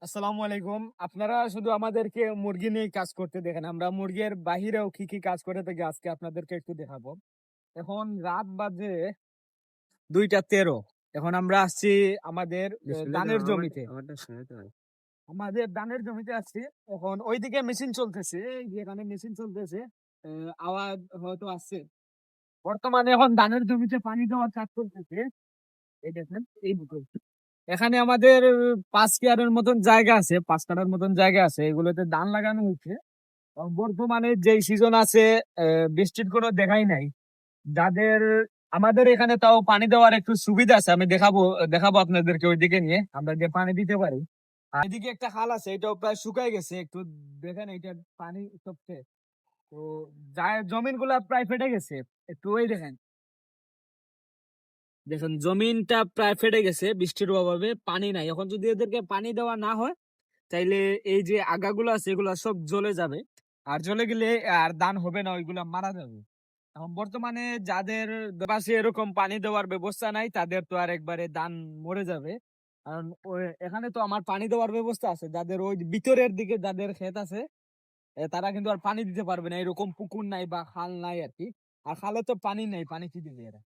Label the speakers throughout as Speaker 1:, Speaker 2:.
Speaker 1: আসসালামু আলাইকুম। আপনারা শুধু আমাদেরকে মুরগি নিয়ে কাজ করতে দেখেন, আমরা মুরগির বাহিরেও কি কি কাজ করে থাকি আজকে আপনাদেরকে একটু দেখাবো। এখন রাত বাজে 2:13। এখন আমরা আসছি আমাদের ধানের জমিতে। আমাদের ধানের জমিতে আসছি। এখন ওইদিকে মেশিন চলতেছে, এই যে এখানে মেশিন চলতেছে, আওয়াজ হয়তো আসছে। বর্তমানে এখন ধানের জমিতে পানি দেওয়ার কাজ চলতেছে। এই দেখেন, এই বুকে এখানে আমাদের 5 কেয়ারের মতন জায়গা আছে, 5 কাঠার মতন জায়গা আছে, এগুলোতে ধান লাগানো হচ্ছে। বর্তমানে যেই সিজন আছে, বৃষ্টির কোনো দেখাই নাই। যাদের আমাদের এখানে তাও পানি দেওয়ার একটু সুবিধা আছে, আমি দেখাবো দেখাবো আপনাদেরকে ওইদিকে নিয়ে আমরা যে পানি দিতে পারি। আর এদিকে একটা খাল আছে, এটাও প্রায় শুকায় গেছে, একটু দেখেন এটা পানি সবচে তো জমিন গুলা প্রায় ফেটে গেছে। একটু ওই দেখেন, দেখুন জমিনটা প্রায় ফেটে গেছে বৃষ্টির অভাবে, পানি নাই। এখন যদি এদেরকে পানি দেওয়া না হয় তাইলে এই যে আগাগুলো আছে এগুলা সব জ্বলে যাবে। আর জ্বলে গেলে আর ধান হবে না, ওইগুলা মারা যাবে। এখন বর্তমানে যাদের পাশে এরকম পানি দেওয়ার ব্যবস্থা নাই তাদের তো আর একবারে ধান মরে যাবে। কারণ এখানে তো আমার পানি দেওয়ার ব্যবস্থা আছে, যাদের ওই ভিতরের দিকে যাদের ক্ষেত আছে তারা কিন্তু আর পানি দিতে পারবে না, এরকম পুকুর নাই বা খাল নাই আর কি। আর খালে তো পানি নেই, পানি কি দিবে এরা?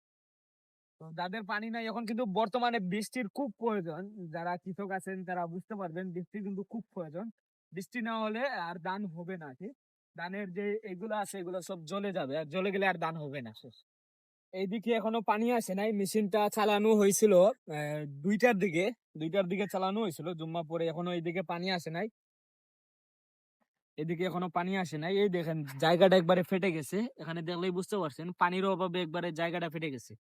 Speaker 1: তো যাদের পানি নাই এখন কিন্তু বর্তমানে বৃষ্টির খুব প্রয়োজন। যারা কৃষক আছেন তারা বুঝতে পারবেন বৃষ্টি কিন্তু খুব প্রয়োজন। বৃষ্টি না হলে আর ধান হবে না কি। ধানের যে এগুলো আছে এগুলো সব জ্বলে যাবে, আর জ্বলে গেলে আর ধান হবে না শেষ। এইদিকে এখনো পানি আসে নাই, মেশিনটা চালানো হয়েছিল 2টার দিকে। 2টার দিকে চালানো হয়েছিল জুম্মা পরে, এখনো এইদিকে পানি আসে নাই। এদিকে এখনো পানি আসে নাই, এই দেখেন জায়গাটা একবারে ফেটে গেছে, এখানে দেখলেই বুঝতে পারছেন পানির অভাবে একবারে জায়গাটা ফেটে গেছে।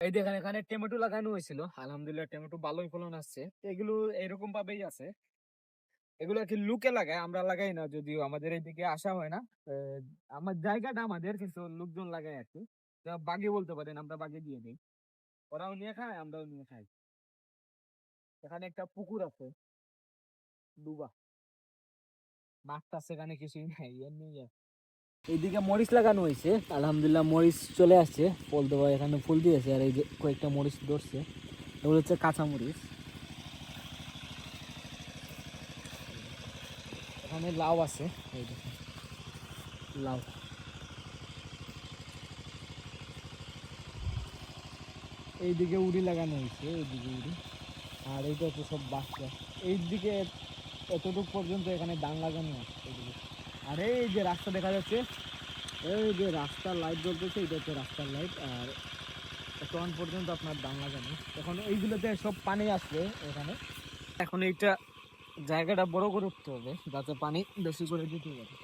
Speaker 1: এই দেখেন এখানে টমেটো লাগানো হয়েছিল, আলহামদুলিল্লাহ টমেটো ভালোই ফলন আসছে। এগুলো এরকম ভাবেই আছে, এগুলো আর কি লুকে লাগায়, আমরা লাগাই না, যদিও আমাদের এইদিকে আসা হয় না। আহ, আমার জায়গাটা আমাদের, কিন্তু লোকজন লাগায় আর কি। বাগে বলতে পারেন, আমরা বাগে দিয়ে দিই, ওরাও নিয়ে খায় আমরাও নিয়ে খাই। এখানে একটা পুকুর আছে, ডুবা, মাছ টাছ এখানে কিছুই নাই, এমনি। এইদিকে মরিচ লাগানো হয়েছে, আলহামদুলিল্লাহ মরিচ চলে আসছে, ফল দেওয়া এখানে ফুল দিয়েছে, আর এই যে কয়েকটা মরিচ ধরছে, এগুলো হচ্ছে কাঁচা মরিচ। এখানে লাউ আছে, এই দেখুন লাউ। এইদিকে উড়ি লাগানো হয়েছে, এইদিকে উড়ি। আর এইটা তো সব বাচ্চা। এইদিকে এতটুকু পর্যন্ত এখানে ধান লাগানো আছে এইদিকে। আর এই যে রাস্তা দেখা যাচ্ছে, এই যে রাস্তার লাইট জ্বলতেছে, এটা হচ্ছে রাস্তার লাইট। আর তখন পর্যন্ত আপনার ধান লাগানো, এখন এইগুলোতে সব পানি আসবে এখানে। এখন এইটা জায়গাটা বড় করে উঠতে হবে যাতে পানি বেশি করে দিতে পারে।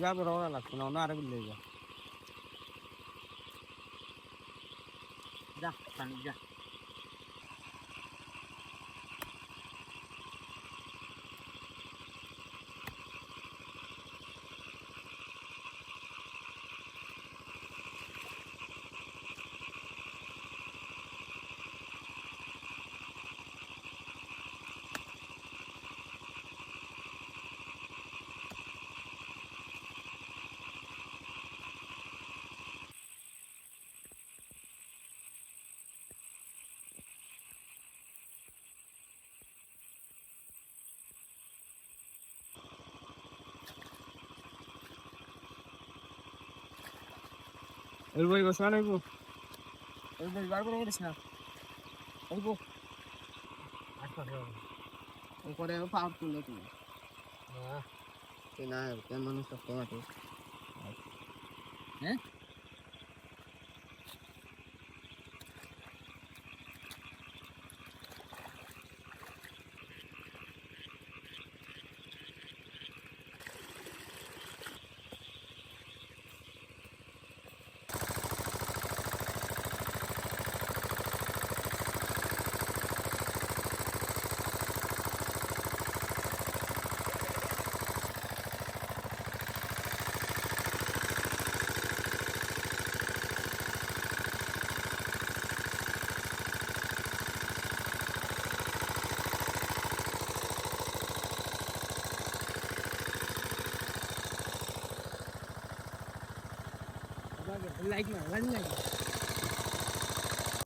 Speaker 1: যাবে রওনা লাগছে না, অন্য আরেক লেগে যা পানি যা। এই বই বসা নাইবো, এই বই বার করে করিস না, এই বই আচ্ছা উপরে পাওয়ার তুলে তুমি হ্যাঁ না কেন মানুষ তো কমাতে হ্যাঁ।
Speaker 2: লাইক না লাইক